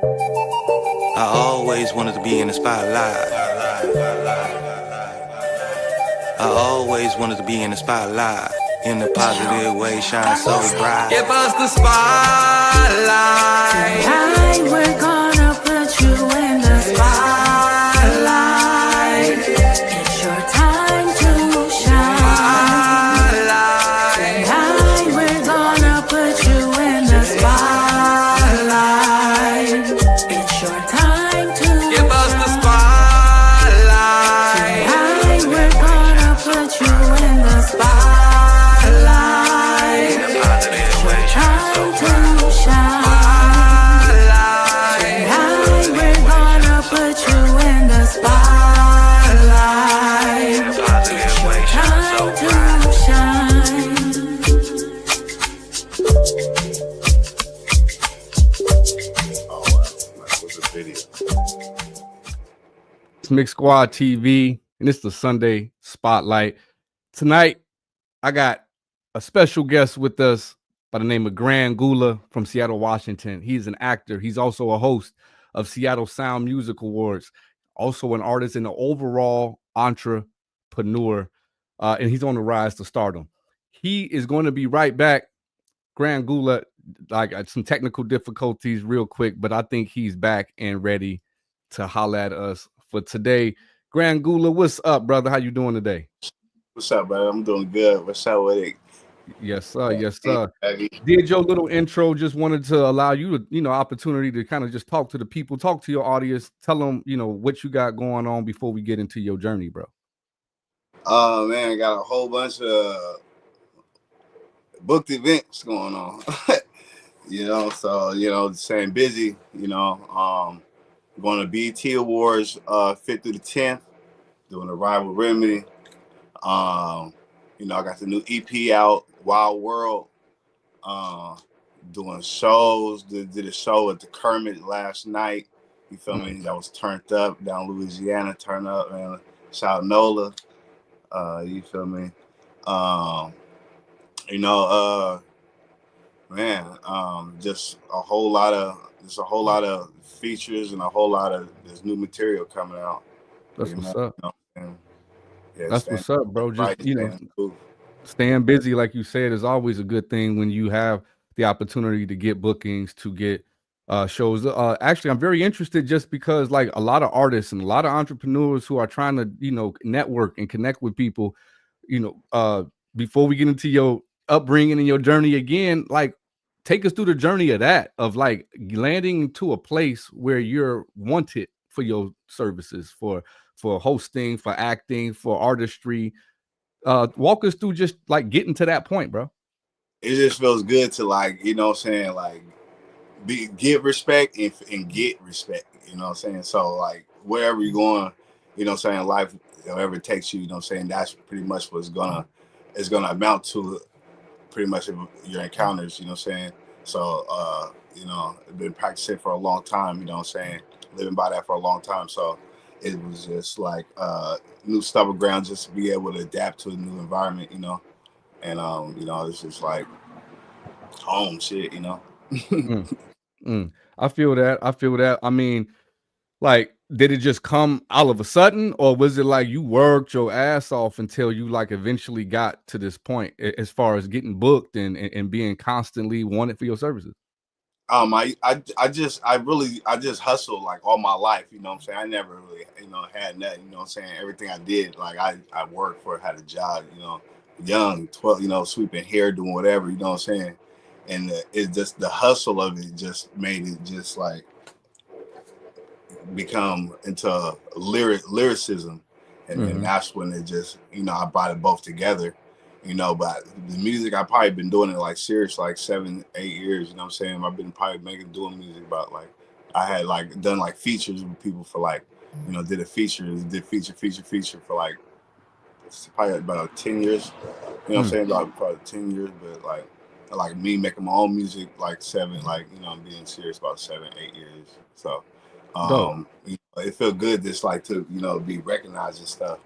I always wanted to be in the spotlight. I always wanted to be in the spotlight. In a positive way, shine so bright. Give us the spotlight. Tonight we're gonna put you in the spotlight. It's your time to shine. Tonight we're gonna put you in the spotlight. It's your time to Give us the spotlight. Tonight we're gonna put you in the spotlight. It's your time to shine. Tonight we're gonna put you in the spotlight. It's your time to shine. It's Mixsquadtv, and it's the Sunday Spotlight. Tonight, I got a special guest with us by the name of Gulla from Seattle, Washington. He's an actor. He's also a host of Seattle Sound Music Awards, also an artist and an overall entrepreneur, and he's on the rise to stardom. He is going to be right back. Gulla, some technical difficulties real quick, but I think he's back and ready to holler at us for today. Gulla, what's up, brother? How you doing today? What's up, brother? I'm doing good. What's up with it? Yes, sir. Yes, sir. Did your little intro. Just wanted to allow you to, opportunity to kind of just talk to the people, talk to your audience, tell them, what you got going on before we get into your journey, bro. Man, I got a whole bunch of booked events going on. Staying busy, going to BET Awards 5th through the 10th, doing a Rival Remedy. I got the new EP out, Wild World, doing shows. Did a show at the Kermit last night. You feel me? That was turned up down Louisiana, turn up, man. Shout out Nola. You feel me? Just a whole lot of features and a whole lot of this new material coming out. That's what's up. Yeah, that's what's up, bro. Just cool. Staying busy, like you said, is always a good thing when you have the opportunity to get bookings, to get shows. Actually, I'm very interested just because, like, a lot of artists and a lot of entrepreneurs who are trying to, network and connect with people, before we get into your upbringing and your journey again, like, take us through the journey of that, of like landing to a place where you're wanted for your services, for hosting, for acting, for artistry. Walk us through just like getting to that point, bro. It just feels good to get respect and get respect, So like wherever you're going, life, wherever it takes you, that's pretty much what's gonna amount to pretty much your encounters, So I've been practicing for a long time, living by that for a long time. So it was just like new stubborn ground, just to be able to adapt to a new environment, and it's just like home shit, I feel that. I mean, like, did it just come all of a sudden, or was it like you worked your ass off until you like eventually got to this point as far as getting booked and being constantly wanted for your services? I just hustled like all my life, I never really, had nothing, everything I did, like I worked for, had a job, young, 12, sweeping hair, doing whatever, and it's just the hustle of it just made it just like become into lyricism, and that's when it just, I brought it both together. But the music, I've probably been doing it like serious, like 7-8 years, I've been probably doing music about like, I had like done like features with people for like, did feature for like, it's probably about 10 years, about probably 10 years, but like me making my own music, like 7, like, being serious about 7-8 years. So, it felt good just like to, be recognized and stuff,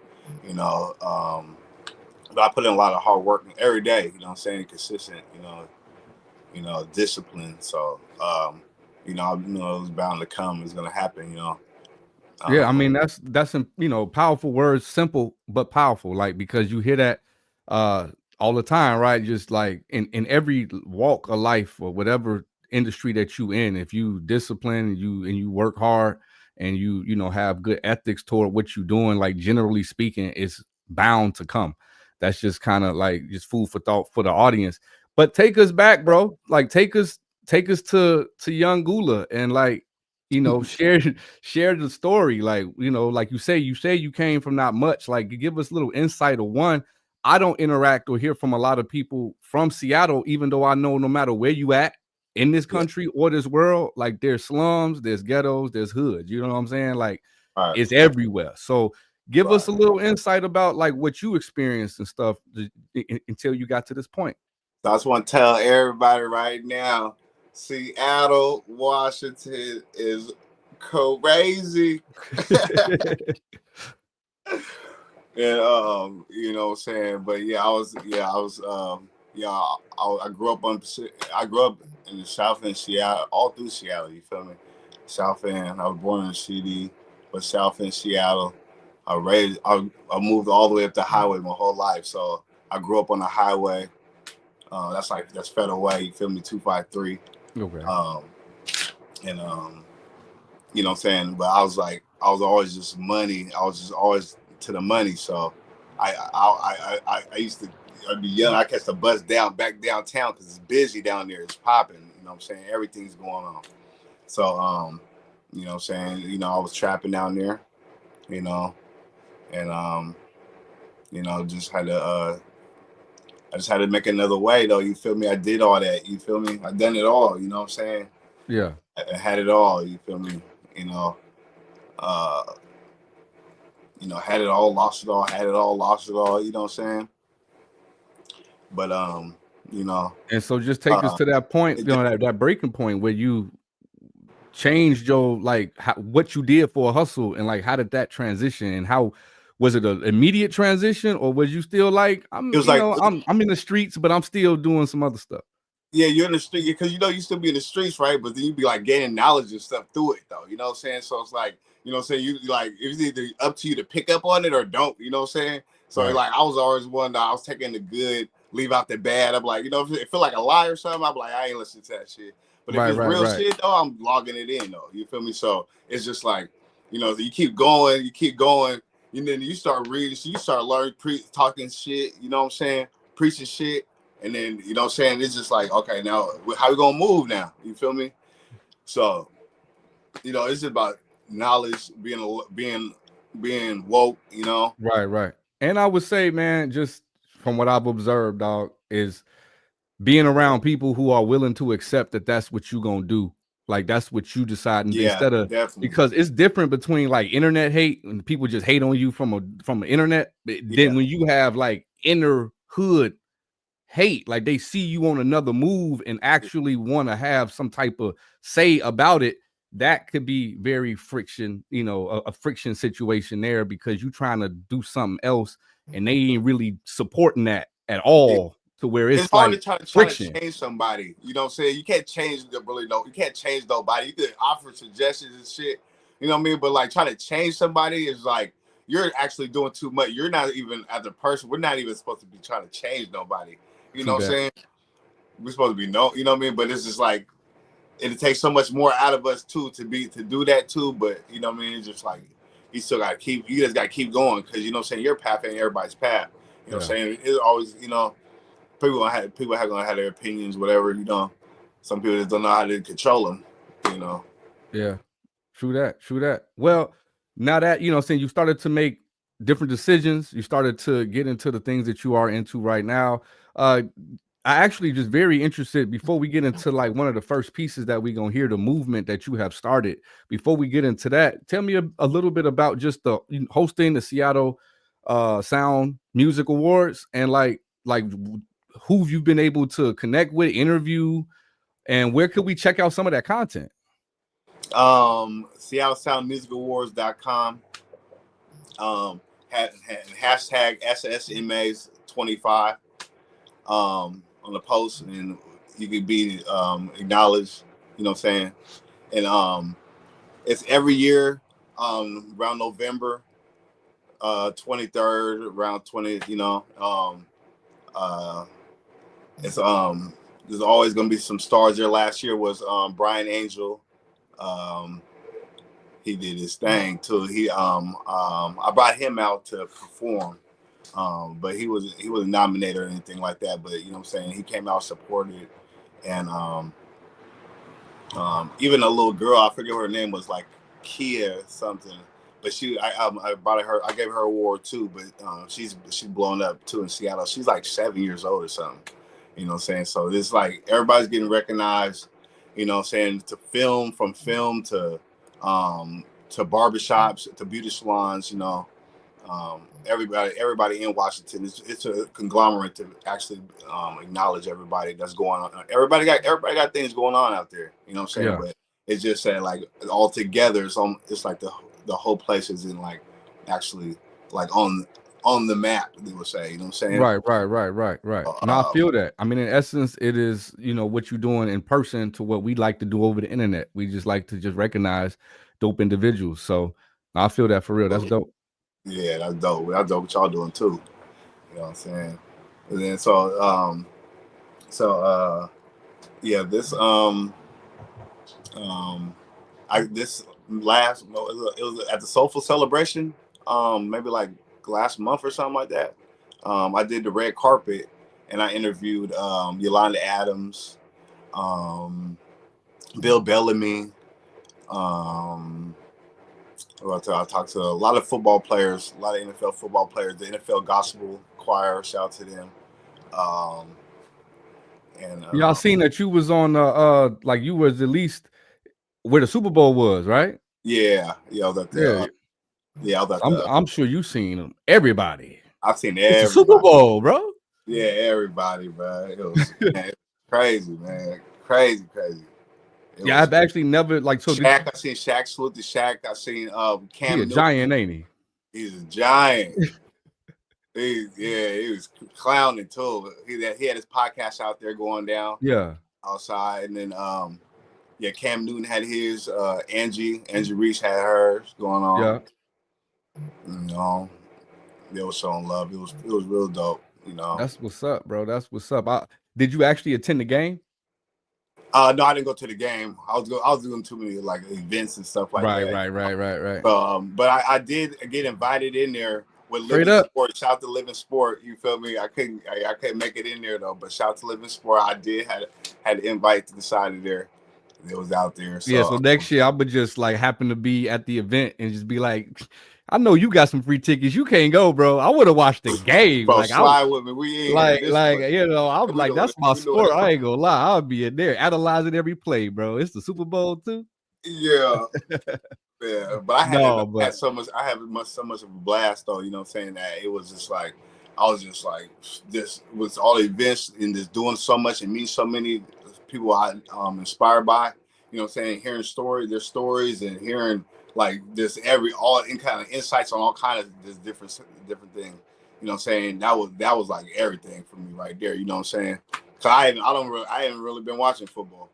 but I put in a lot of hard work every day, consistent, discipline. So, it was bound to come. It's gonna happen. Yeah, I Um, mean that's powerful words, simple but powerful. Like because you hear that uh all the time, right? Just like in every walk of life or whatever industry that you in, if you discipline and you work hard and you have good ethics toward what you're doing, like generally speaking, it's bound to come. That's just kind of like just food for thought for the audience. But take us back, bro. Like take us to young Gula and like share the story. Like, like you say you came from not much. Like, you give us a little insight of one. I don't interact or hear from a lot of people from Seattle, even though I know no matter where you at in this yeah, country or this world, like there's slums, there's ghettos, there's hoods. You know what I'm saying? Like right, it's everywhere. So give us right. a little insight about like what you experienced and stuff until you got to this point. So I just want to tell everybody right now, Seattle, Washington is crazy. And what I'm saying, but I grew up in the South End Seattle, all through Seattle. You feel me? South End. I was born in the CD, but South End Seattle. I moved all the way up the highway my whole life, so I grew up on the highway. That's Federal Way. You feel me? 253. Okay. Um, and you know what I'm saying. But I was always just money. I was just always to the money. So I used to. I'd be young. I catch the bus back downtown because it's busy down there. It's popping. You know what I'm saying. Everything's going on. So you know what I'm saying. I was trapping down there. You know, and just had to. I just had to make another way though. You feel me? I did all that. You feel me? I done it all. You know what I'm saying? Yeah. I had it all. You feel me? Uh, had it all, lost it all, had it all, lost it all. You know what I'm saying? But And so just take us to that point, that breaking point where you changed your like what you did for a hustle, and like how did that transition, and how was it an immediate transition, or was you still like it was like, I'm in the streets but I'm still doing some other stuff? yeah, you're in the street because you still be in the streets, right? But then you be like gaining knowledge and stuff through it, though. You know what I'm saying? So it's like, you know what I'm saying? You like it's either up to you to pick up on it or don't. You know what I'm saying? So Right. like I was always one that I was taking the good, leave out the bad. I'm like, if it feel like a lie or something, I'm like, I ain't listening to that shit. But if Right, it's right, real right. shit though, I'm logging it in though. You feel me? So it's just like, you keep going, and then you start reading, so you start learning, talking shit. You know what I'm saying? Preaching shit. And then, you know what I'm saying? It's just like, okay, now how we gonna move now? You feel me? So, it's just about knowledge, being woke, Right, right. And I would say, man, just from what I've observed, dog, is being around people who are willing to accept that that's what you gonna do. Like that's what you decide, and Yeah, instead of, definitely. because it's different between like internet hate and people just hate on you from the internet, Yeah. then when you have like inner hood hate, like they see you on another move and actually want to have some type of say about it. That could be very friction, a friction situation there, because you trying to do something else and they ain't really supporting that at all, to where It's it's hard to like try to friction. change somebody. You know what I'm saying? You can't change you can't change nobody. You could offer suggestions and shit. You know what I mean? But like trying to change somebody is like you're actually doing too much. You're not even as a person. We're not even supposed to be trying to change nobody. You know True what I'm that. saying? We're supposed to be you know what I mean? But it's just like it takes so much more out of us too to do that too. But you know what I mean? It's just like you just gotta keep going, because you know what I'm saying, your path ain't everybody's path. You know what I'm saying? It's always, people gonna have their opinions, whatever, Some people just don't know how to control them, you know. Yeah. True that. True that. Well, now that saying you started to make different decisions, you started to get into the things that you are into right now. I actually just very interested, before we get into like one of the first pieces that we gonna hear, the movement that you have started. Before we get into that, tell me a little bit about just the hosting the Seattle Sound Music Awards, and like who you've been able to connect with, interview, and where could we check out some of that content? SeattleSoundMusicAwards.com. Hashtag SSMAs25 on the post, and you could be acknowledged, you know what I'm saying? and it's every year around November 23rd, around 20th. Uh, it's there's always gonna be some stars there. Last year was Brian Angel. He did his thing too. I brought him out to perform. But he wasn't nominated or anything like that. But you know what I'm saying, he came out, supported, and even a little girl, I forget what her name was, like Kia something. But I brought her, I gave her an award too. But she's blown up too in Seattle. She's like 7 years old or something. You know what I'm saying? So it's like everybody's getting recognized. You know what I'm saying? From film to barbershops to beauty salons. Everybody in Washington. It's a conglomerate to actually acknowledge everybody that's going on. Everybody got things going on out there. You know what I'm saying? Yeah. But it's just that like all together, it's like the whole place is in like actually like on the map. They would say. You know what I'm saying? Right. No, I feel that. I mean, in essence, it is what you're doing in person to what we like to do over the internet. We just like to just recognize dope individuals. So I feel that for real. That's dope. Yeah, that's dope. That's dope what y'all doing too. You know what I'm saying? And then yeah, this it was at the Soulful Celebration, maybe like last month or something like that. I did the red carpet and I interviewed Yolanda Adams, Bill Bellamy, I talked to a lot of football players, a lot of NFL football players, the NFL Gospel Choir, shout out to them. Y'all seen that you was on like you was at least where the Super Bowl was, right? Yeah, I was at the I was at I'm sure you seen them. Everybody. I've seen everybody. It's the Super Bowl, bro. Yeah, everybody, bro. It was crazy, man. Crazy. I've actually never like so. Shaq, I seen Shaq salute to Shaq. I seen Cam. He a giant, ain't he? He's a giant. he was clowning too. He had his podcast out there going down. Yeah. Outside, and then Cam Newton had his. Angie Reese had hers going on. Yeah. They were showing love. It was real dope. That's what's up, bro. That's what's up. Did you actually attend the game? No, I didn't go to the game. I was doing too many like events and stuff like that. Right. But I did get invited in there with Straight Living up. Sport. Shout out to Living Sport. You feel me? I couldn't make it in there though. But shout out to Living Sport. I did had an invite to the side of there. It was out there. So, so next year I would just like happen to be at the event and just be like, I know you got some free tickets. You can't go, bro. I would have watched the game. Bro, like, slide with me. We ain't I was like, that's my sport. I ain't gonna lie. I'll be in there analyzing every play, bro. It's the Super Bowl too. Yeah. Yeah. But I had so much of a blast though, you know what I'm saying? That it was just like I was just like this with all the events and just doing so much and meeting so many people I inspired by, you know what I'm saying, hearing their stories and hearing like this all in kind of insights on all kind of this different things. You know what I'm saying? That was like everything for me right there, you know what I'm saying? Cause I haven't really been watching football.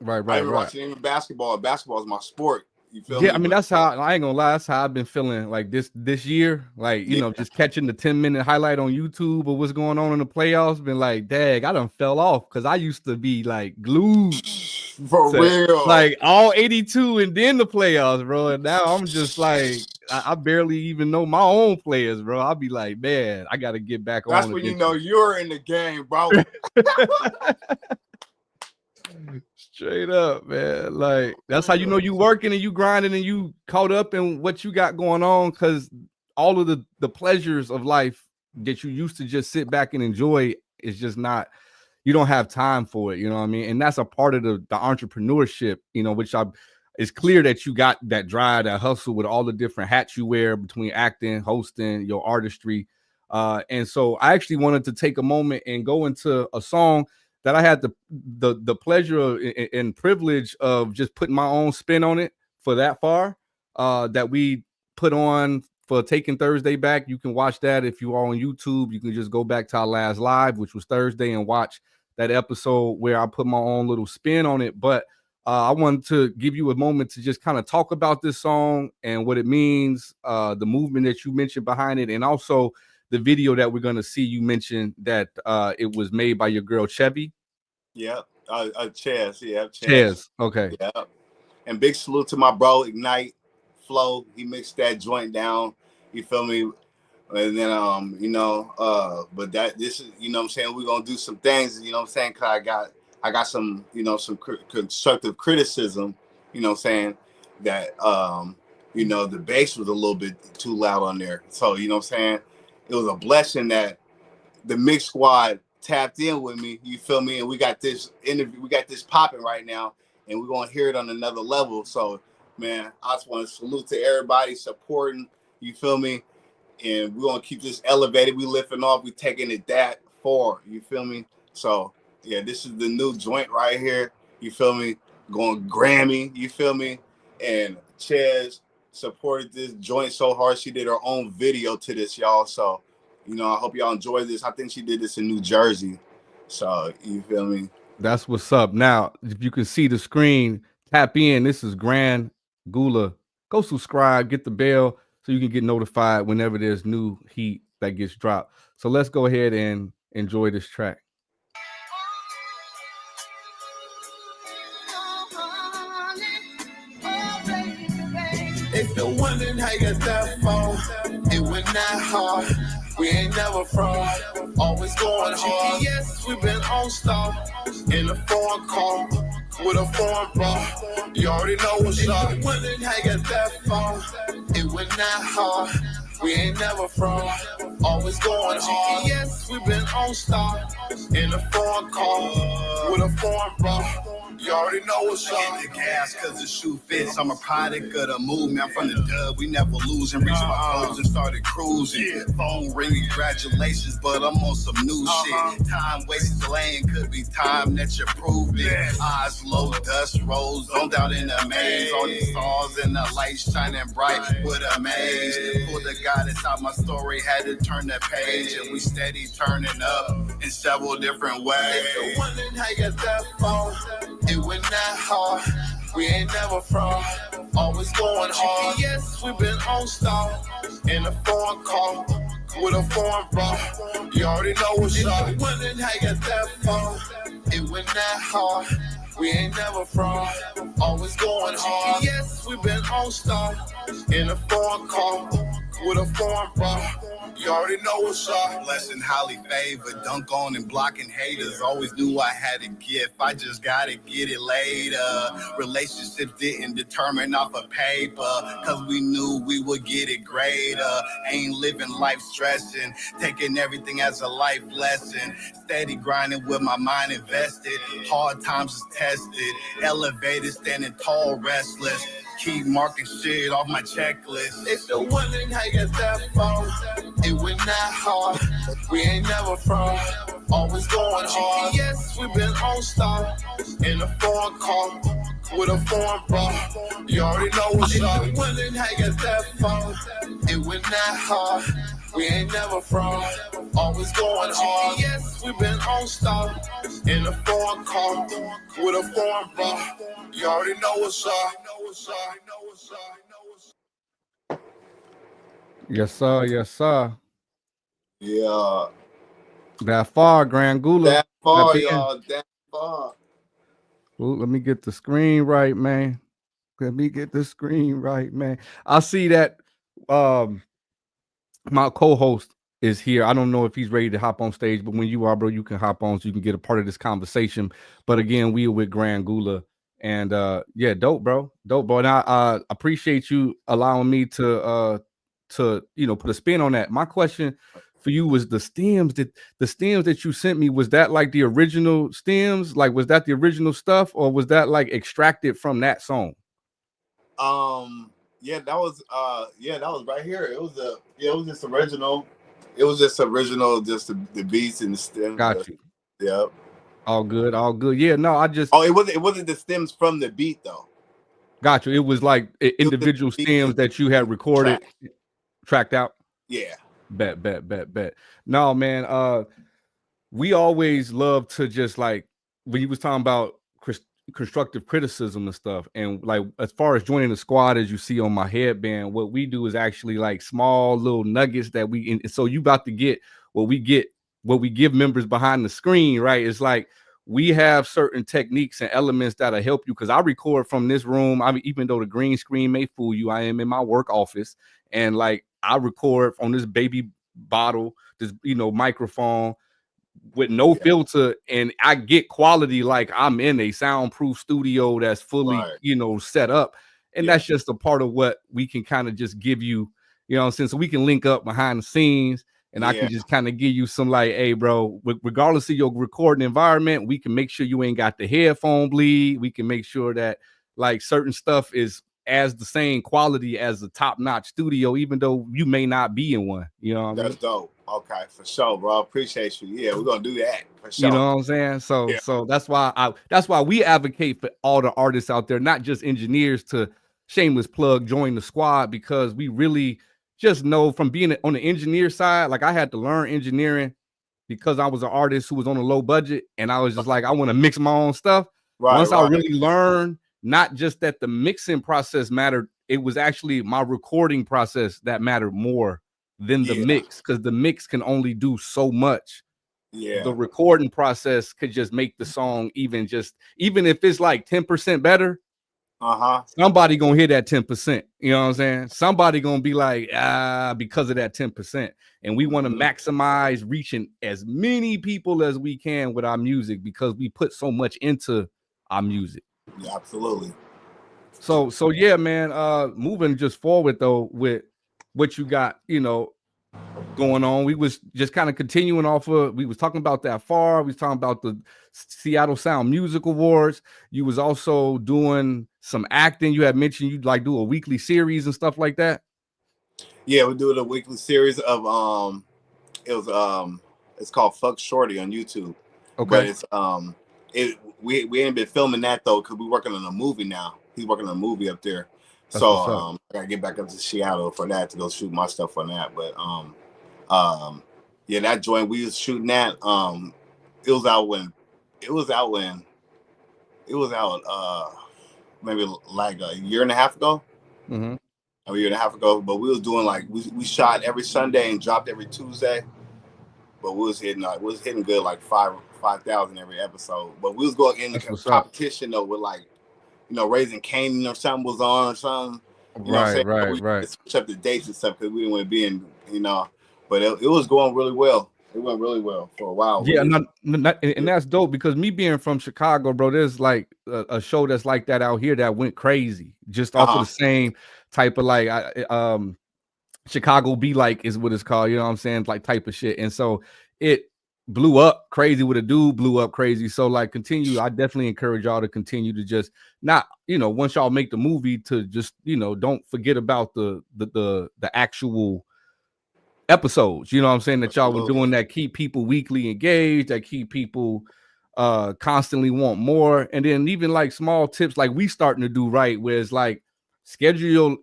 I haven't been watching even basketball. Basketball is my sport. You feel me? I mean, that's how I ain't gonna lie. That's how I've been feeling like this year. Like, just catching the 10-minute highlight on YouTube of what's going on in the playoffs. Been like, dang, I done fell off because I used to be like glued for real, like all 82 and then the playoffs, bro. And now I'm just like, I barely even know my own players, bro. I'll be like, man, I got to get back on. That's when you know you're in the game, bro. Straight up, man. Like that's how you know you working and you grinding and you caught up in what you got going on, because all of the pleasures of life that you used to just sit back and enjoy is just not, you don't have time for it, you know what I mean? And that's a part of the entrepreneurship, which it's clear that you got that drive, that hustle with all the different hats you wear between acting, hosting, your artistry. And so I actually wanted to take a moment and go into a song that I had the pleasure and privilege of just putting my own spin on it for that far, that we put on for Taking Thursday Back. You can watch that if you are on YouTube. You can just go back to our last live, which was Thursday, and watch that episode where I put my own little spin on it. But I wanted to give you a moment to just kind of talk about this song and what it means, the movement that you mentioned behind it, and also the video that we're gonna see. You mentioned that it was made by your girl Chevy. Yep. Chaz. Yeah, Chaz. Okay. Yep. And big salute to my bro Ignite Flow. He mixed that joint down. You feel me? And then but this is, you know what I'm saying, we're gonna do some things, you know what I'm saying, cause I got some, you know, some constructive criticism, you know what I'm saying, that the bass was a little bit too loud on there. So, you know what I'm saying, it was a blessing that the Mix Squad tapped in with me, you feel me, and we got this interview, we got this popping right now, and we're gonna hear it on another level. So man, I just want to salute to everybody supporting, you feel me, and we're gonna keep this elevated. We lifting off, we taking it that far, you feel me? So yeah, this is the new joint right here, you feel me, going Grammy, you feel me? And Chaz supported this joint so hard, she did her own video to this, y'all. So I hope y'all enjoy this. I think she did this in New Jersey. So you feel me? That's what's up. Now, if you can see the screen, tap in. This is Grand Gulla. Go subscribe, get the bell so you can get notified whenever there's new heat that gets dropped. So let's go ahead and enjoy this track. If you're wondering how you got that phone, it went that hard. We ain't never from, always going hard. Yes, we've been on star in a foreign car with a foreign bar. You already know what's up. If you're wondering how you got that phone, it went that hard. We ain't never from, always going hard. Yes, we've been on star in a foreign car with a foreign bar. You already know what's up. Hit the gas cause the shoe fits. I'm a product of the movement. I'm from the dub. We never lose and reach my goals and started cruising. Phone ringing, congratulations, but I'm on some new shit. Time wasted delaying could be time that you're proving. Eyes low, dust rolls, don't doubt in the maze. All these stars and the lights shining bright with a maze. Pulled the goddess out my story, had to turn the page, and we steady turning up in several different ways. If you're wondering how you got that phone, it went that hard. We ain't never from, always going hard. Yes, we've been on star in a foreign car with a foreign bar. You already know what's up. If you're wondering how you got that phone, it went that hard. We ain't never from, always going hard. Yes, we've been on star in a foreign car with a foreign bar. You already know what's up. Blessing, highly favored, dunk on and blocking haters. Always knew I had a gift, I just gotta get it later. Relationships didn't determine off of paper, cause we knew we would get it greater. Ain't living life stressing, taking everything as a life lesson. Steady grinding with my mind invested. Hard times is tested, elevated, standing tall, restless. Keep marking shit off my checklist. If you're wondering how you got that phone, it went that hard. We ain't never from, always going hard. Yes, we've been on star in a foreign car with a foreign bar. You already know what's up. If you're wondering how you got that phone, it went that hard. We ain't never from, always going hard. Yes, we've been on star in a foreign car with a foreign bar. You already know what's up. Yes, sir. Yes, sir. Yeah. That far, Grand Gulla. That far, y'all. That far. Ooh, let me get the screen right, man. Let me get the screen right, man. I see that my co-host is here. I don't know if he's ready to hop on stage, but when you are, bro, you can hop on so you can get a part of this conversation. But again, we are with Grand Gulla. And yeah, dope, bro. Dope, bro. And I appreciate you allowing me to put a spin on that. My question for you was the stems that you sent me, was that like the original stems? Like, was that the original stuff, or was that like extracted from that song? Yeah, that was right here. It was just original. It was just original, just the beats and the stems. Got you. Yep. All good, all good. Yeah, no, I just it wasn't the stems from the beat though. Got you. It was like individual stems that you had recorded, tracked out. Yeah. Bet. No, man. We always love to just like when you was talking about constructive criticism and stuff. And like as far as joining the squad, as you see on my headband, what we do is actually like small little nuggets that so you about to get what we give members behind the screen, right? It's like we have certain techniques and elements that'll help you, because I record from this room. I mean, even though the green screen may fool you, I am in my work office, and like I record on this baby bottle, this microphone with no filter, and I get quality like I'm in a soundproof studio that's fully set up. And that's just a part of what we can kind of just give you, so we can link up behind the scenes, and I can just kind of give you some like, hey bro, regardless of your recording environment, we can make sure you ain't got the headphone bleed. We can make sure that like certain stuff is as the same quality as a top-notch studio, even though you may not be in one. That's dope. Okay, for sure, bro. Appreciate you. Yeah, we're gonna do that for sure. You know what I'm saying? So that's why we advocate for all the artists out there, not just engineers, to shameless plug, join the squad, because we really just know from being on the engineer side, like I had to learn engineering because I was an artist who was on a low budget, and I was just like, I want to mix my own stuff. Once I really learned not just that the mixing process mattered, it was actually my recording process that mattered more than the mix, because the mix can only do so much. The recording process could just make the song even if it's like 10% better. Somebody gonna hear that 10%. You know what I'm saying? Somebody gonna be like, because of that 10%. And we want to maximize reaching as many people as we can with our music, because we put so much into our music. Yeah, absolutely. So yeah, man. Moving just forward though with what you got, going on. We was just kind of continuing off of. We was talking about that far. We was talking about the Seattle Sound Music Awards. You was also doing some acting. You had mentioned you'd like do a weekly series and stuff like that. Yeah, we're doing a weekly series of it's called Fuck Shorty on YouTube. Okay. But it's we ain't been filming that though, because we're working on a movie now. He's working on a movie up there. That's I gotta get back up to Seattle for that to go shoot my stuff on that. But that joint we was shooting that. It was out maybe like a year and a half ago. A year and a half ago. But we was doing like we shot every Sunday and dropped every Tuesday. But we was hitting good, like 5,000 every episode. But we was going in the competition though with like, Raising Canaan or something was on or something. Right. Switch up the dates and stuff because we didn't want to be in, But it was going really well. It went really well for a while. Yeah, and that's dope, because me being from Chicago, bro, there's like a show that's like that out here that went crazy just off of the same type of like Chicago Be Like is what it's called. You know what I'm saying? Like type of shit. And so it blew up crazy with a dude blew up crazy. So like continue. I definitely encourage y'all to continue to just not, once y'all make the movie, to just, don't forget about the actual episodes, you know what I'm saying, that y'all were doing, that keep people weekly engaged, that keep people constantly want more. And then even like small tips like we starting to do, right, where it's like schedule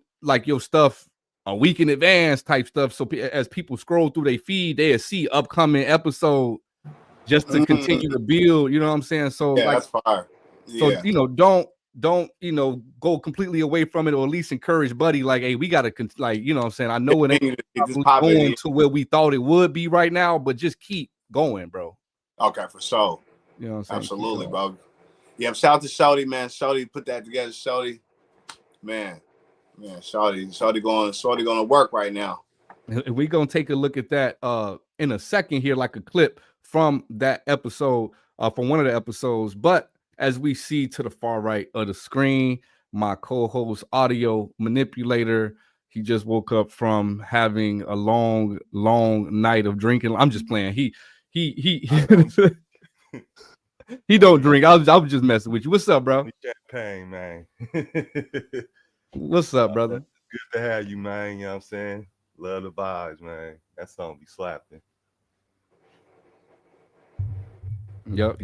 your stuff a week in advance type stuff, so as people scroll through their feed, they'll see upcoming episode just to continue to build, you know what I'm saying? So that's fire. So don't go completely away from it, or at least encourage buddy like, hey, we gotta like, you know what I'm saying, I know it ain't going to where we thought it would be right now, but just keep going, bro. Okay, for sure. You know what I'm saying? Absolutely, bro. Yeah, shout out to Shorty, man. Shorty put that together. Shorty, man, Shorty going to work right now. We're gonna take a look at that in a second here, like a clip from that episode, from one of the episodes. But as we see to the far right of the screen, my co-host audio manipulator, he just woke up from having a long night of drinking. I'm just playing. He he don't drink. I was just messing with you. What's up, bro? Champagne, man. What's up, brother? Good to have you, man. You know what I'm saying? Love the vibes, man. That song be slapping. Yep.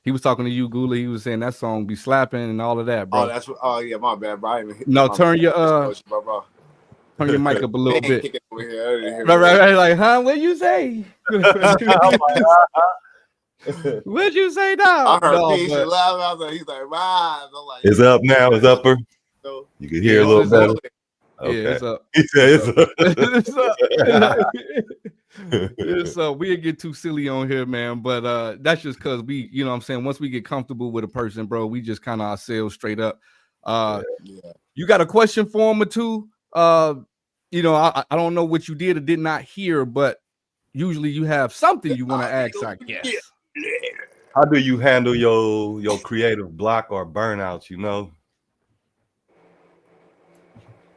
He was talking to you, Gulla. He was saying that song be slapping and all of that, bro. Oh, yeah, my bad, bro. Turn your mic up a little bit. Right. Like, huh? What you say? What'd you say I now? heard No, peace but and love. I was like, he's like, wow. I'm like, It's up now. It's upper. so, You can hear a little it's better. up. Yeah, Okay. it's up. He said it's up. It's up. It's up. We'll get too silly on here, man. But that's just because we, you know what I'm saying, once we get comfortable with a person, bro, we just kind of ourselves straight up. yeah. You got a question for him or two? You know, I don't know what you did or did not hear, but usually you have something you want to ask, I guess. How do you handle your creative block or burnouts? You know,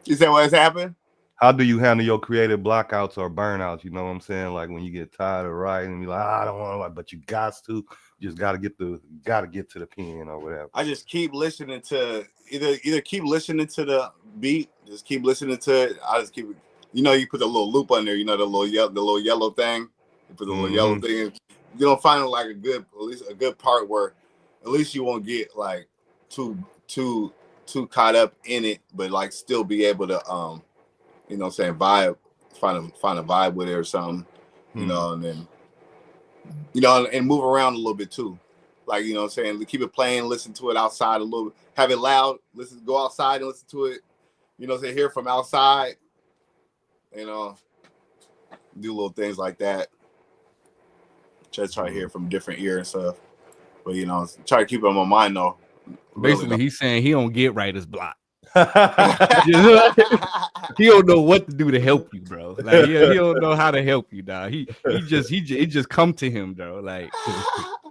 You said what's happened? how do you handle your creative blockouts or burnouts? You know what I'm saying? Like when you get tired of writing, and you're like, I don't want to write, but you got to. You just gotta get to the pen or whatever. I just keep listening to either keep listening to the beat, just keep listening to it. I just keep, you know, you put the little loop on there, you know, the little yellow thing. You put the little yellow thing in. You don't find like at least a good part where at least you won't get like too caught up in it, but like still be able to you know what I'm saying, vibe, find a vibe with it or something, you know, and then you know, and move around a little bit too. Like, you know what I'm saying, keep it playing, listen to it outside a little bit, have it loud, go outside and listen to it, you know what I'm saying, hear from outside, you know, do little things like that. Just try to hear from different ear and stuff. But you know, try to keep it on my mind though. Basically, he's saying he don't get writer's block. He don't know what to do to help you, bro. Like he don't know how to help you, dog. He just come to him, though. Like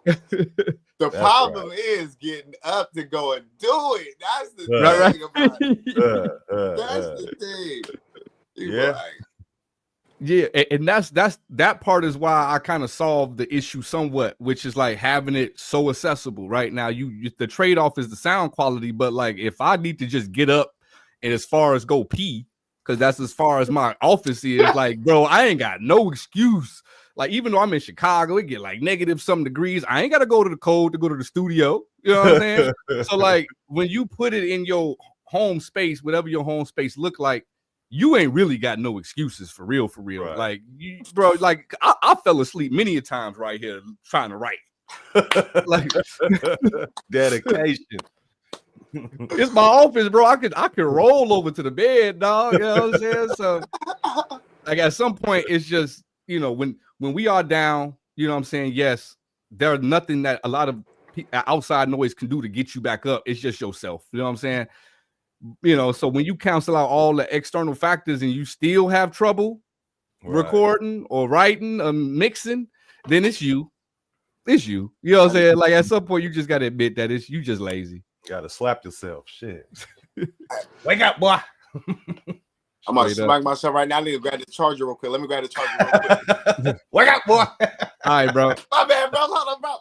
the problem is getting up to go and do it. That's the thing about it. That's the thing. Yeah. Right. Yeah, and that part is why I kind of solved the issue somewhat, which is like having it so accessible right now. You the trade-off is the sound quality, but like if I need to just get up and as far as go pee, because that's as far as my office is, like, bro, I ain't got no excuse. Like, even though I'm in Chicago, it get like negative some degrees. I ain't got to go to the cold to go to the studio. You know what I'm saying? So like when you put it in your home space, whatever your home space look like, you ain't really got no excuses for real. Right. Like, bro, like I fell asleep many a times right here trying to write. Like dedication. It's my office, bro. I could roll over to the bed, dog. You know what I'm saying? So, like at some point, it's just, you know, when we are down, you know what I'm saying? Yes, there's nothing that a lot of outside noise can do to get you back up. It's just yourself. You know what I'm saying? You know, so when you cancel out all the external factors and you still have trouble recording or writing or mixing, then it's you. It's you. You know what I'm saying? Like at some point, you just gotta admit that it's you just lazy. Gotta slap yourself. Shit. Wake up, boy. I'm gonna smack myself right now. I need to grab the charger real quick. Let me grab the charger real quick. Wake up, boy. All right, bro. My bad, bro. Hold on, bro.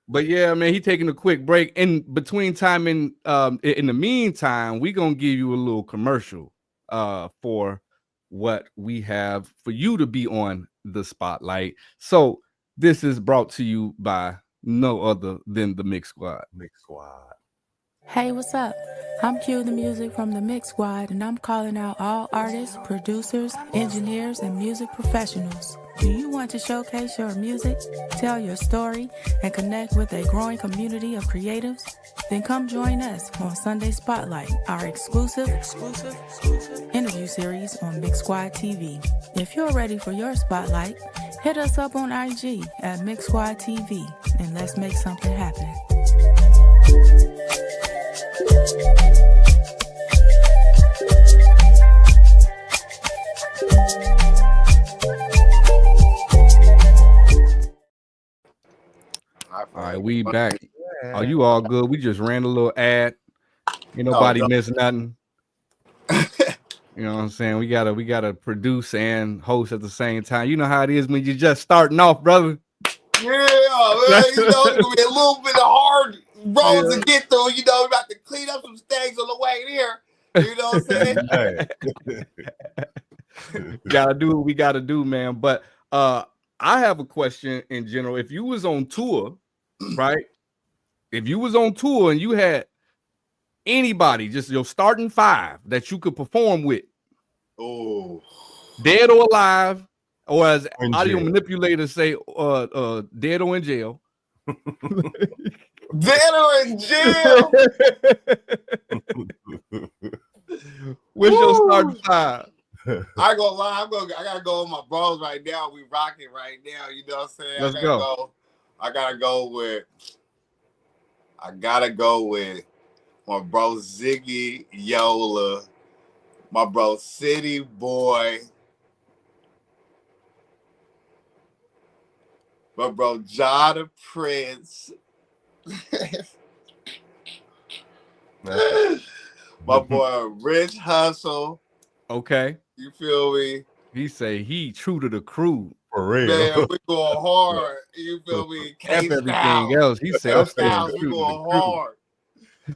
But yeah, man, he taking a quick break. In between time, in the meantime, we gonna give you a little commercial for what we have for you to be on the spotlight. So this is brought to you by no other than the Mix Squad. Mix Squad. Hey, what's up? I'm Q the Music from the Mix Squad, and I'm calling out all artists, producers, engineers, and music professionals. Do you want to showcase your music, tell your story, and connect with a growing community of creatives? Then come join us on Sunday Spotlight, our exclusive interview series on Mixsquadtv. If you're ready for your spotlight, hit us up on IG at Mixsquadtv, and let's make something happen. All right, we back. Are you all good? We just ran a little ad. Ain't nobody miss nothing. You know what I'm saying? We gotta produce and host at the same time. You know how it is when you're just starting off, brother. Yeah, man, you know, it's gonna be a little bit of hard roads to get through. You know, we about to clean up some things on the way there. You know what I'm saying? Gotta do what we gotta do, man. But I have a question in general. If you was on tour, right? If you was on tour and you had anybody, just your starting five that you could perform with, oh, dead or alive, Or as In audio jail. manipulators say, dead or in jail. Dead or in jail. What's your starting Woo. five? I ain't gonna lie, I gotta go with my bros right now. We rocking right now. You know what I'm saying? Let's go. I gotta go with my bro Ziggy Yola, my bro City Boy, my bro Jada Prince, my boy Rich Hustle. Okay. You feel me? He say he true to the crew. For real. Man, we going hard. You feel me? F everything else. He say I'm staying We true to going the crew. hard.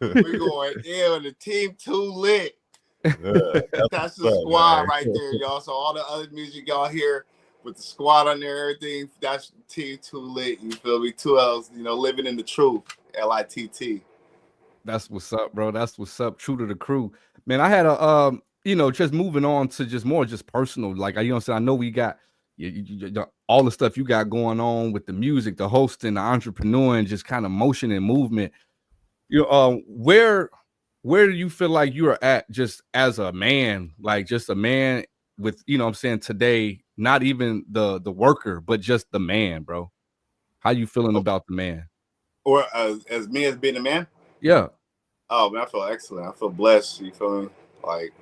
We going in. The team too lit. That's the squad right there, y'all. So all the other music y'all hear with the squad on there, everything, that's team too lit. You feel me? 2 L's, living in the truth. LITT. That's what's up, bro. That's what's up. True to the crew. Man, I had a just moving on to just personal. Like, I know we got all the stuff you got going on with the music, the hosting, the entrepreneur, and just kind of motion and movement. Where do you feel like you are at just as a man, like just a man with, I'm saying today, not even the worker, but just the man, bro? How you feeling about the man? Or as me as being a man? Yeah. Oh, man, I feel excellent. I feel blessed. You feel me? Like,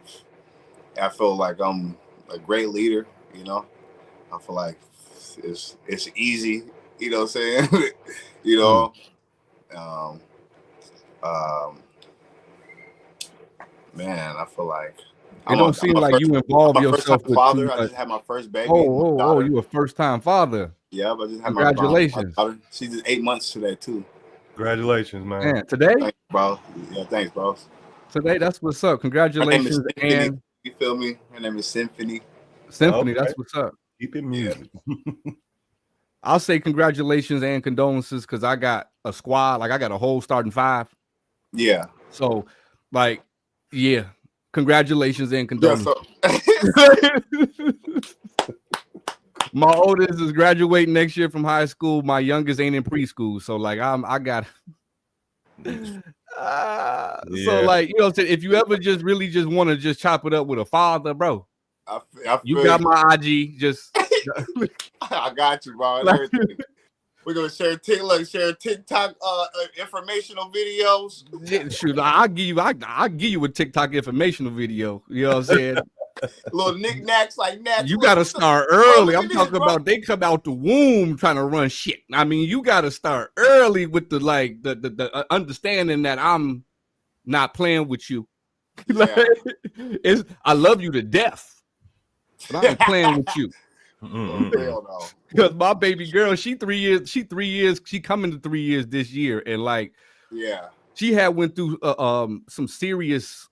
I feel like I'm a great leader, I feel like it's easy, you know what I'm saying? Man, I feel like it don't seem like you involve yourself with father. too much. I just had my first baby. Oh, you a first-time father. Yeah, but I just had Congratulations. my daughter. She's just 8 months today too. Congratulations, man. Today? Thanks, bro. Yeah, thanks, bro. Today, that's what's up. Congratulations. And you feel me? Her name is Symphony. Symphony, that's what's up. Keep it music. Yeah. I'll say congratulations and condolences because I got a squad. Like, I got a whole starting five. Yeah. So, like, yeah, congratulations and condolences. Yeah, My oldest is graduating next year from high school. My youngest ain't in preschool. So, like, I got. So, like, if you ever just really just want to just chop it up with a father, bro, you got my IG. Just I got you, bro. We're gonna share TikTok informational videos. Yeah, shoot, I'll give you a TikTok informational video. You know what I'm saying? Little knickknacks like that. You gotta start early. I'm talking about they come out the womb trying to run shit. I mean, you gotta start early with the understanding that I'm not playing with you. Like, I love you to death, but I ain't playing with you. Because my baby girl, she 3 years, she coming to 3 years this year, and like, she had went through some serious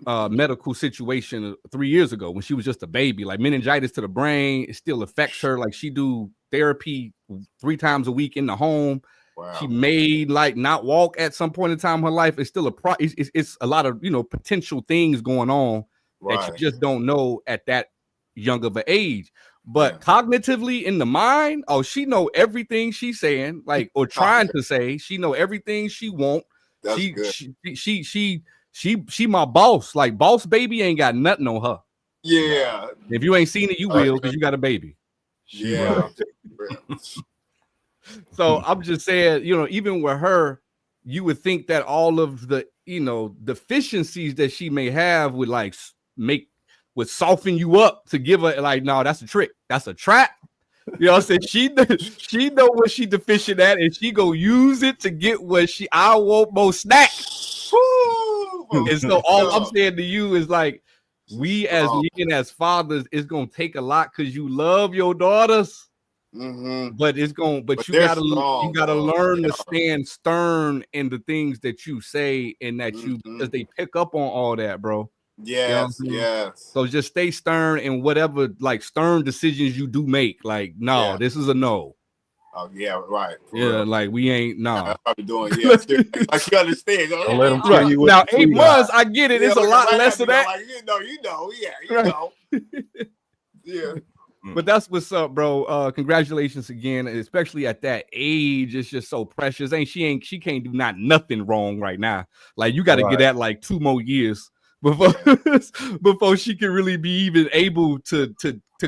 medical situation 3 years ago when she was just a baby. Like, meningitis to the brain, it still affects her. Like, she do therapy 3 times a week in the home. Wow. She may like not walk at some point in time in her life. It's still it's a lot of potential things going on that you just don't know at that young of an age. But cognitively in the mind, she know everything she's saying, like, or trying to say. She know everything she want. She my boss. Like, boss baby ain't got nothing on her. Yeah. If you ain't seen it, you will, because you got a baby. Yeah. So I'm just saying, even with her, you would think that all of the, deficiencies that she may have would would soften you up to give her, like, no, that's a trick. That's a trap. You know what I'm saying? She know what she deficient at, and she go use it to get what I want more snack. And so all I'm saying to you is, like, we as men, as fathers, it's gonna take a lot because you love your daughters. But you gotta learn to stand stern in the things that you say, and that because they pick up on all that, bro. Yes. So just stay stern in whatever, like, stern decisions you do make. Like, no, this is a no. Oh yeah, right. Yeah, like, we ain't That's probably doing. Yeah, like, you understand. Don't let them tell you now 8 months. I get it. It's a lot less of that. Like, you know. Yeah, you know. Yeah. But that's what's up, bro. Congratulations again, especially at that age. It's just so precious. She can't do nothing wrong right now. Like you got to get that like 2 more years before before she can really be even able to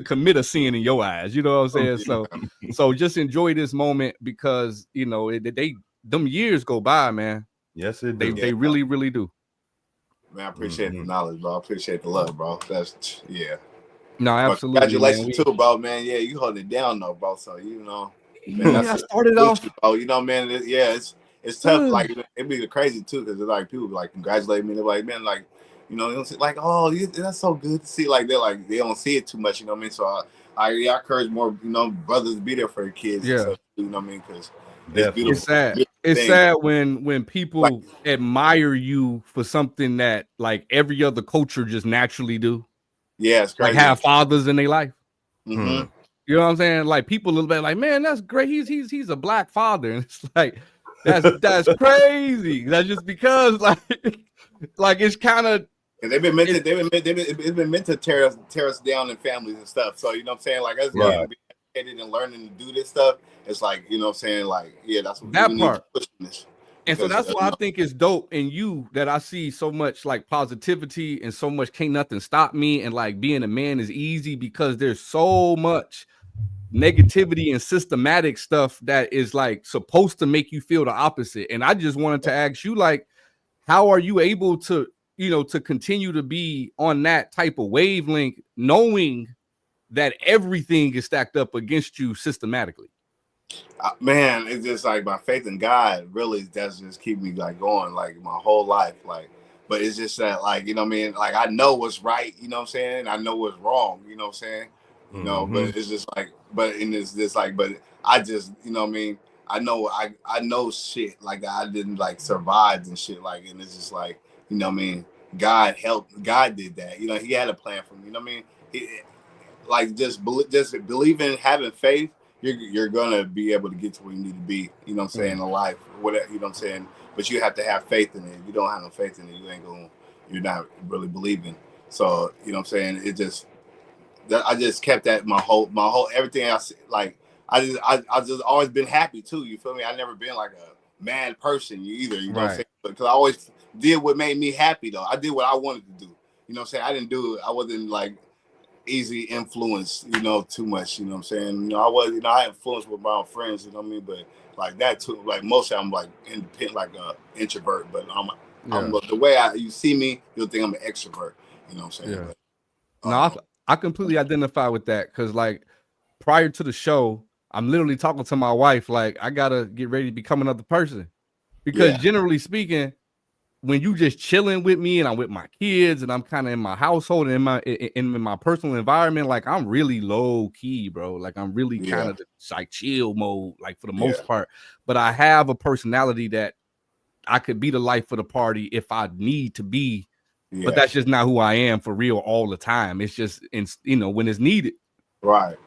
commit a sin in your eyes. You know what I'm saying? So just enjoy this moment because you know them years go by, man. Yes, it do. They really, really do. Man, I appreciate the knowledge, bro. I appreciate the love, bro. That's No, absolutely. Congratulations too, bro, man. Yeah, you holding it down though, bro. So man, I started off. Oh, you know, man. It's tough. Like it'd be crazy too, because like people be like congratulate me. They're like, man, like you know, they don't see, like, oh, that's so good to see. Like they don't see it too much. You know what I mean? So I encourage more, you know, brothers to be there for their kids. Yeah, stuff, you know what I mean? Because it's sad. It's sad when people admire you for something that like every other culture just naturally do. Yeah, it's crazy. Like have fathers in their life. Mm-hmm. You know what I'm saying? Like people a little bit like, man, that's great. He's a black father, and it's like that's crazy. That's just because like it's kind of. And it's been meant to tear us down in families and stuff. So you know what I'm saying? Like us being educated and learning to do this stuff. It's like, you know what I'm saying? Like, yeah, that's what that we part. Need to push this. And so that's why I think it's dope in you that I see so much like positivity and so much can't nothing stop me. And like being a man is easy because there's so much negativity and systematic stuff that is like supposed to make you feel the opposite. And I just wanted to ask you, like, how are you able to, you know, to continue to be on that type of wavelength, knowing that everything is stacked up against you systematically? Man, it's just like my faith in God really does just keep me like going like my whole life. Like, but it's just that, like, you know what I mean? Like, I know what's right, you know what I'm saying? I know what's wrong, you know what I'm saying? You know, but it's just like, but I just, you know what I mean? I know shit like I didn't like survive and shit, like, and it's just like, you know what I mean? God did that. You know, he had a plan for me, you know what I mean? Like just believing, having faith, you're gonna be able to get to where you need to be, you know what I'm saying, in life, whatever, you know what I'm saying. But you have to have faith in it. If you don't have no faith in it, you're not really believing. So, you know what I'm saying, I just kept that my whole everything. I just always been happy too. You feel me? I never been like a mad person either. You know what I'm saying? Because I always did what made me happy though. I did what I wanted to do. You know what I'm saying? I didn't do it. I wasn't like easy influence, you know, too much. You know what I'm saying? You know, I influenced with my own friends. You know what I mean? But like that too. Like mostly, I'm like independent, like a introvert. But I'm the way you see me, you'll think I'm an extrovert. You know what I'm saying? Yeah. But, no, I completely identify with that because, like, prior to the show, I'm literally talking to my wife, like, I gotta get ready to become another person. Because generally speaking, when you just chilling with me and I'm with my kids and I'm kind of in my household and in my personal environment, like I'm really low key, bro. Like I'm really kind of like chill mode, like for the most part. But I have a personality that I could be the life of the party if I need to be. But that's just not who I am for real all the time. It's just, you know, when it's needed. Right.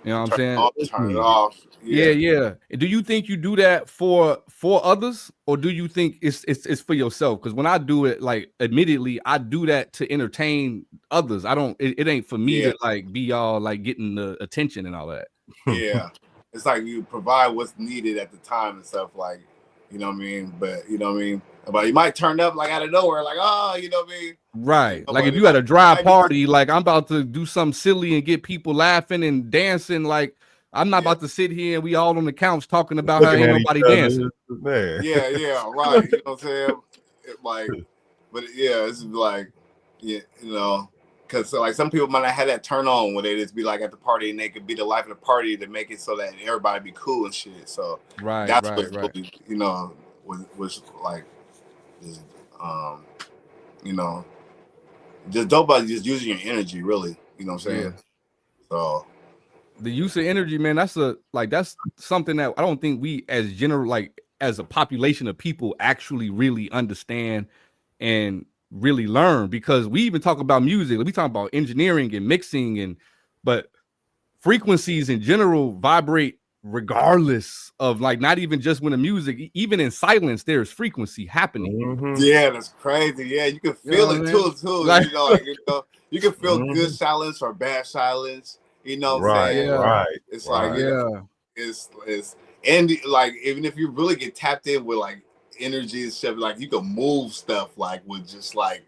You know what I'm saying? Turn it off. Yeah. Do you think you do that for others, or do you think it's for yourself? Because when I do it, like, admittedly, I do that to entertain others. I don't. It ain't for me to like be all like getting the attention and all that. Yeah, it's like you provide what's needed at the time and stuff. Like, you know what I mean? But you know what I mean? But you might turn up like out of nowhere, like, oh, you know what I mean? Right. You know, like if you had a dry party, like I'm about to do something silly and get people laughing and dancing, like I'm not about to sit here and we all on the couch talking about how ain't nobody dancing. Man. Yeah, right. You know what I'm saying? It's like, you know, because like some people might not have that turn on where they just be like at the party and they could be the life of the party to make it so that everybody be cool and shit. So that's what really, you know, was like, you know, just dope about just using your energy, really. You know what I'm saying? Yeah. So the use of energy, man, that's something that I don't think we as general, like as a population of people, actually really understand and really learn, because we even talk about music, we talk about engineering and mixing, but frequencies in general vibrate regardless of, like, not even just when the music, even in silence, there's frequency happening. Yeah, that's crazy. Yeah, you can feel it too. Like, you know, like, you can feel good silence or bad silence. You know what I'm Right, saying? right. It's right. like, you know, it's and like even if you really get tapped in with like energy and stuff, like you can move stuff like with just like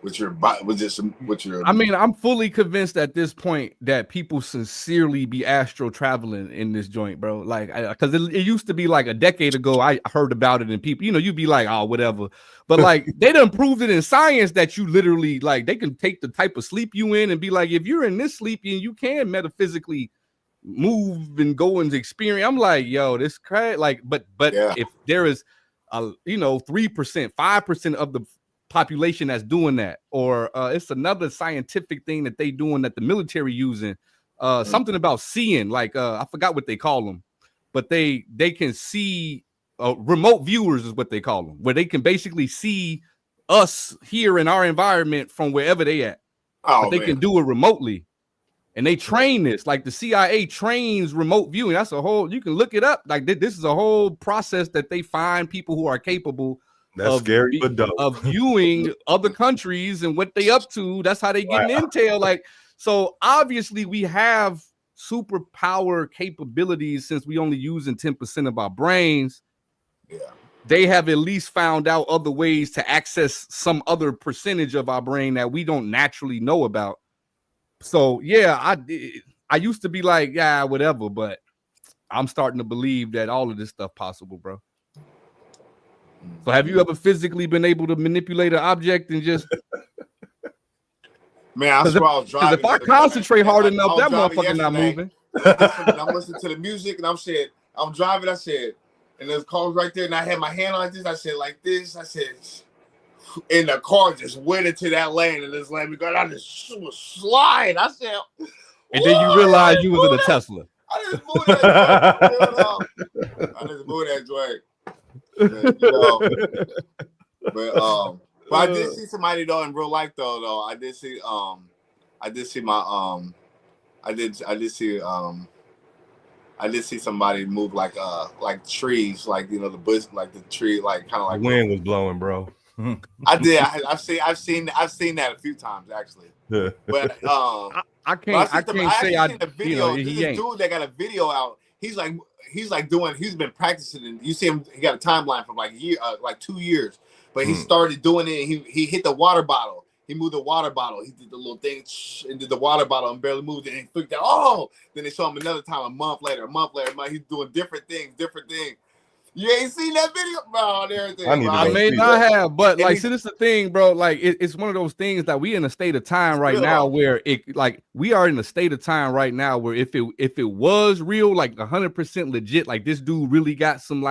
with your body, with your. I mean, I'm fully convinced at this point that people sincerely be astro traveling in this joint, bro. Like, because it used to be like a decade ago, I heard about it, and people, you know, you'd be like, oh, whatever. But like, they done proved it in science that you literally, like, they can take the type of sleep you in and be like, if you're in this sleep, you can metaphysically move and go and experience. I'm like, yo, this crazy. Like, but if there is a, you know, 3%, 5% of the population that's doing that, or it's another scientific thing that they doing that the military using, something about seeing, like I forgot what they call them, but they can see remote viewers is what they call them, where they can basically see us here in our environment from wherever they at. But they can do it remotely. And they train this, like the CIA trains remote viewing. That's a whole, you can look it up. Like this is a whole process that they find people who are capable scary, but dope. of viewing other countries and what they up to. That's how they get intel. Like, so obviously we have superpower capabilities since we only using 10% of our brains. Yeah. They have at least found out other ways to access some other percentage of our brain that we don't naturally know about. So yeah, I used to be like, yeah, whatever, but I'm starting to believe that all of this stuff possible, bro. So have you ever physically been able to manipulate an object and just man, I swear I was driving. Because if I concentrate hard enough, that motherfucker not moving. I'm listening to the music and I'm driving, I said, and there's cars right there, and I had my hand like this, I said like this, I said, and the car just went into that lane and just let me go. I just was slide. I said, and then you realize you was in a Tesla. I just moved that joint. You know, but I did see somebody though in real life though. I did see somebody move like trees, like, you know, the bush, like the tree, like kind of like the wind was blowing, bro. I did. I've seen that a few times actually. But I can't say I the video. You know, this dude that got a video out. He's been practicing, and you see him. He got a timeline from like a year, like 2 years. But he started doing it. And he hit the water bottle. He moved the water bottle. He did the little thing and did the water bottle and barely moved it. And he freaked out. Oh! Then they saw him another time. A month later. He's doing different things. You ain't seen that video, bro? I may not have, but like, see, this is the thing, bro. Like, it's one of those things that we in a state of time right now where we are in a state of time right now where if it was real, like 100% legit, like this dude really got some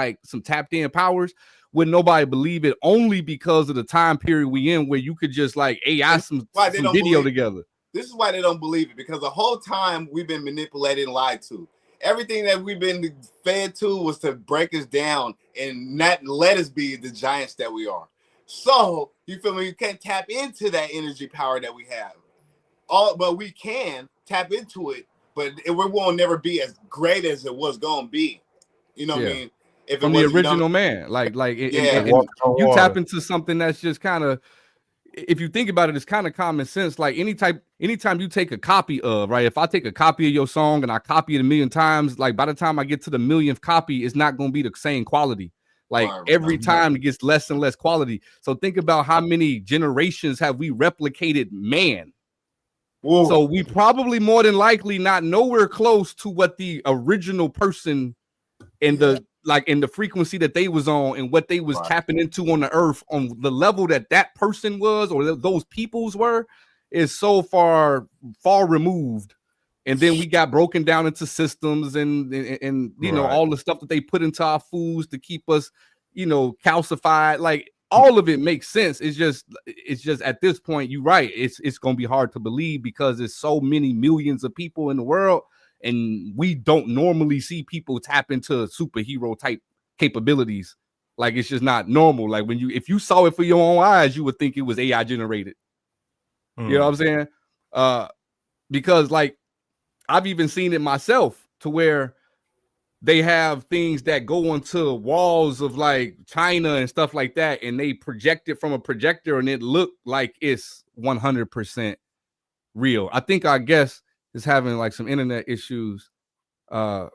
tapped in powers, would nobody believe it? Only because of the time period we in, where you could just like AI some video together. This is why they don't believe it, because the whole time we've been manipulated and lied to. Everything that we've been fed to was to break us down and not let us be the giants that we are. So, you feel me? You can't tap into that energy power that we have. But we can tap into it, but it won't never be as great as it was going to be. You know what I mean? If from the original man. You tap into something that's just kind of, if you think about it, it's kind of common sense. Like anytime you take a copy of, right? If I take a copy of your song and I copy it 1,000,000 times, like by the time I get to the 1,000th copy, it's not going to be the same quality. Like every time it gets less and less quality. So think about how many generations have we replicated man. Whoa. So we probably more than likely not nowhere close to what the original person in the frequency that they was on and what they was tapping into on the earth, on the level that person was or those peoples were, is so far removed. And then we got broken down into systems and you know, all the stuff that they put into our foods to keep us, you know, calcified. Like all of it makes sense. It's just at this point, you're right. It's gonna be hard to believe because there's so many millions of people in the world. And we don't normally see people tap into superhero type capabilities. Like it's just not normal. Like if you saw it for your own eyes, you would think it was AI generated. You know what I'm saying? Because like I've even seen it myself to where they have things that go onto walls of like China and stuff like that, and they project it from a projector, and it looked like it's 100% real. I guess is having like some internet issues. I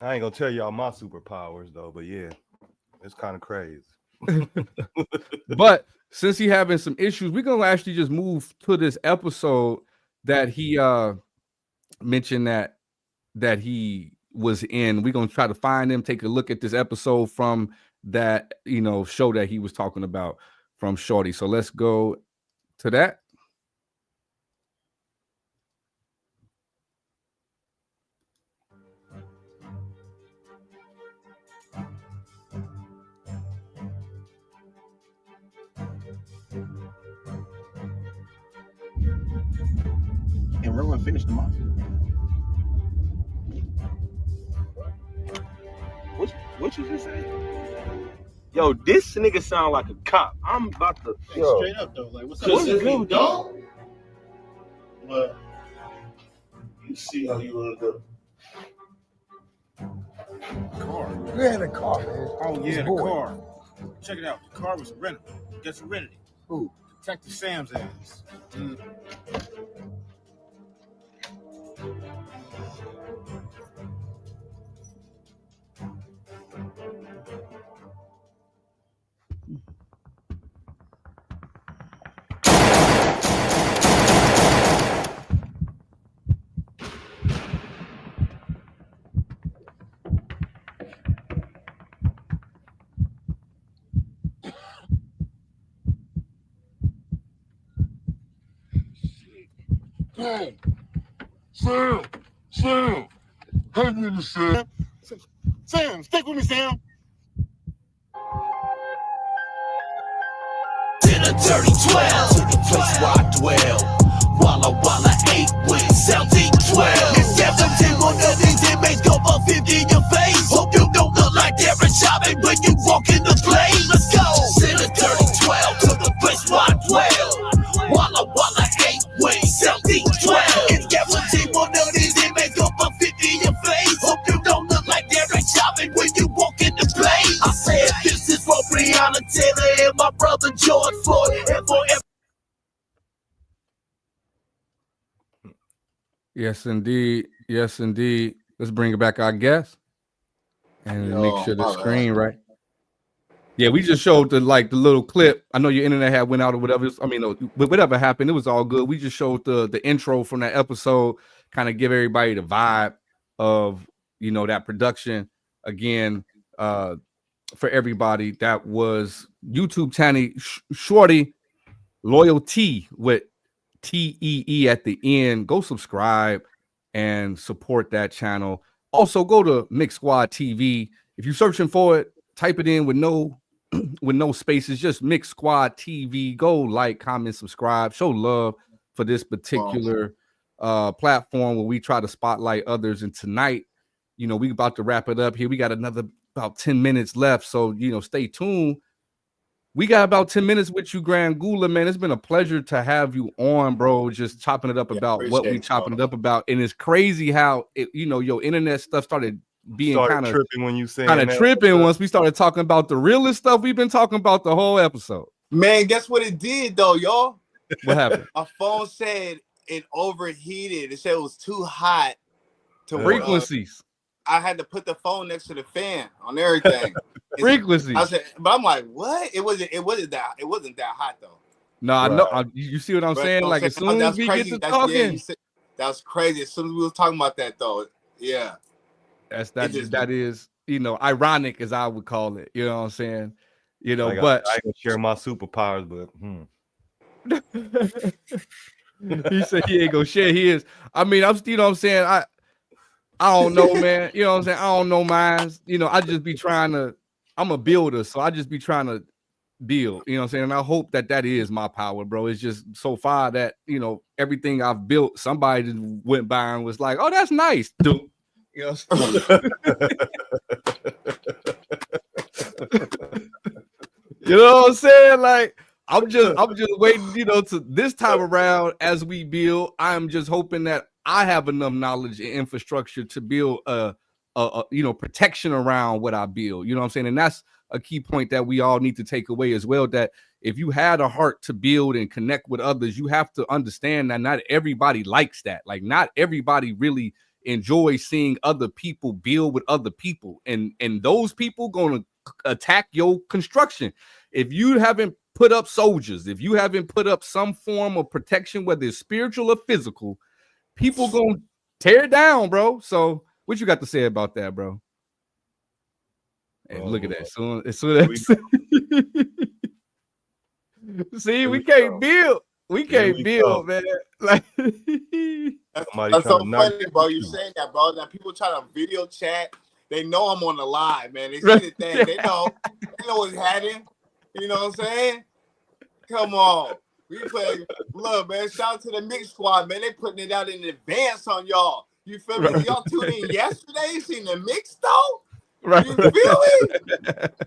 ain't gonna tell y'all my superpowers though, but yeah, it's kind of crazy. But since he having some issues, we're gonna actually just move to this episode that he mentioned that he was in. We're gonna try to find him, take a look at this episode from that show that he was talking about from Shorty. So let's go to that. And Rowan finished them off. What you just say? Yo, this nigga sound like a cop. I'm about to straight up though. Like, what's up? What's his name, dog? Well, you see how you want to go. Car. You had a car, man. Oh yeah, the car. Check it out. The car was a rental. Guess who rented it? Who? Detective Sam's ass. Hey, Sam. Hey, nigga, Sam. Sam, stick with me, Sam. In a dirty 12 to the place where I dwell. Walla 8 with Celtic 12. It's 17 more than these inmates go for 50 in your face. Hope you don't look like Derek Shopping when you walk in the place. Let's go. In a dirty 12 to the place where I dwell. Walla 8 with Celtic 12. It's 17 more than these inmates go for 50 in your face. Hope you don't look like Derek Shopping when you walk in the place. I said this is for Breonna Taylor and my brother George Floyd and for every. Yes, indeed. Yes, indeed. Let's bring it back our guest and make sure the screen right. Yeah, we just showed the little clip. I know your internet had went out or whatever. I mean, whatever happened, it was all good. We just showed the intro from that episode, kind of give everybody the vibe of that production. Again, for everybody, that was YouTube channel Shorty Loyalty with TEE at the end. Go subscribe and support that channel. Also, go to Mixsquadtv. If you're searching for it, type it in with no spaces, just Mixsquadtv. Go like, comment, subscribe, show love for this particular platform where we try to spotlight others. And tonight, we about to wrap it up here. We got another about 10 minutes left, so stay tuned. We got about 10 minutes with you, Grand Gulla, man. It's been a pleasure to have you on, bro. Just chopping it up about what we chopping it up about. And it's crazy how your internet stuff started being kind of tripping when you saying kind of tripping once we started talking about the realest stuff we've been talking about the whole episode. Man, guess what it did though, y'all? What happened? My phone said it overheated. It said it was too hot to frequencies. I had to put the phone next to the fan on everything. Frequencies. I said, but I'm like, what? It wasn't that hot though. No, I know. You see what I'm saying? Like as soon as we get to talking, that was crazy. As soon as we was talking about that though, yeah. That is ironic as I would call it. You know what I'm saying? But I can share my superpowers, but he said he ain't gonna share his. I mean, I'm what I'm saying. I don't know, man. You know what I'm saying? I don't know mine. I just be trying to. I'm a builder, so I just be trying to build. You know what I'm saying? And I hope that is my power, bro. It's just so far that everything I've built, somebody went by and was like, "Oh, that's nice, dude." You know what I'm you know what I'm saying? Like I'm just waiting, to this time around as we build. I'm just hoping that I have enough knowledge and infrastructure to build a protection around what I build. You know what I'm saying? And that's a key point that we all need to take away as well, that if you had a heart to build and connect with others, you have to understand that not everybody likes that. Like, not everybody really enjoys seeing other people build with other people, and those people gonna attack your construction. If you haven't put up soldiers, if you haven't put up some form of protection, whether it's spiritual or physical, people gonna tear it down, bro. So what you got to say about that, bro? Hey, look at that. See, we can't build. We can't build, man. Like, that's so funny, bro. You saying that, bro. Now people try to video chat. They know I'm on the live, man. They see the thing. They know what's happening. You know what I'm saying? Come on. We play. Look, man. Shout out to the Mix Squad, man. They putting it out in advance on y'all. You feel me? Y'all tuned in yesterday. You seen the mix though? Right. You feel me?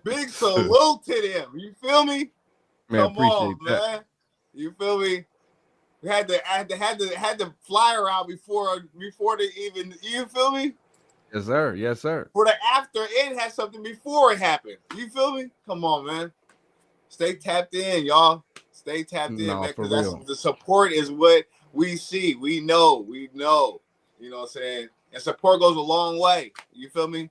Big salute to them. You feel me? Man, come on, man. You feel me? We had the flyer out before they even. You feel me? Yes, sir. Yes, sir. For the after, it had something before it happened. You feel me? Come on, man. Stay tapped in, y'all. Stay tapped in, man. Because the support is what we see. We know. You know what I'm saying? And support goes a long way. You feel me?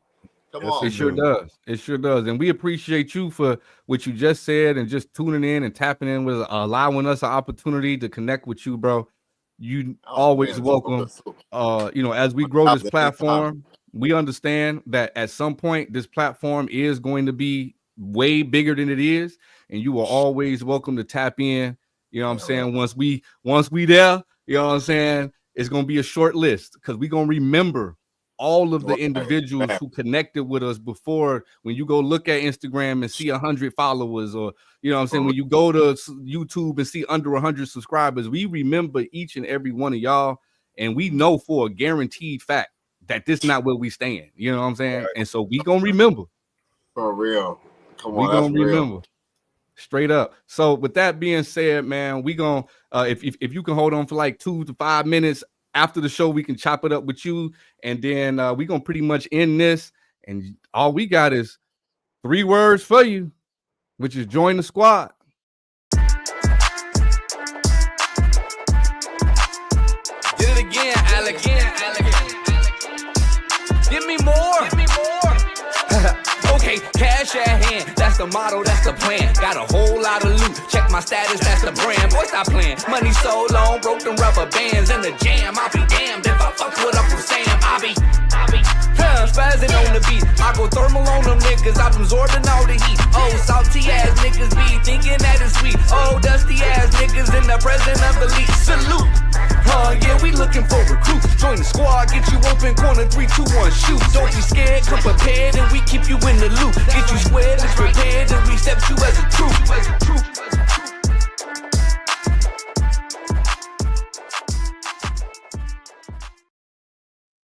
Come on. It sure does. It sure does. And we appreciate you for what you just said and just tuning in and tapping in with allowing us an opportunity to connect with you, bro. You always welcome. As we grow this platform, we understand that at some point this platform is going to be way bigger than it is, and you are always welcome to tap in. You know what I'm saying? Once we there, you know what I'm saying? It's gonna be a short list because we're gonna remember all of the individuals who connected with us before. When you go look at Instagram and see 100 followers, or you know what I'm saying, when you go to YouTube and see under 100 subscribers, we remember each and every one of y'all, and we know for a guaranteed fact that this not where we stand. You know what I'm saying? And so we gonna remember. For real. Come on, we gonna remember. Straight up. So with that being said, man, we gonna if you can hold on for like 2 to 5 minutes after the show, we can chop it up with you, and then we gonna pretty much end this. And all we got is 3 words for you, which is join the squad. Did it again, Alex. Give me more. Okay, cash at hand, that's the motto, that's the plan. Got a whole lot of loot, check my status, that's the brand. Boy, stop playing, money so long, broke them rubber bands in the jam. I'll be damned if I fuck with Uncle Sam. I be spazzing on the beat. I go thermal on them niggas, I'm absorbing all the heat. Oh, salty ass niggas be thinking that it's sweet. Oh, dusty ass niggas in the presence of the lead. Salute. Yeah, we looking for recruits. Join the squad, get you open, corner 3, 2, 1, shoot. Don't be scared, come prepared, and we keep you in the loop. Get you squared and prepared, and we accept you as a troop.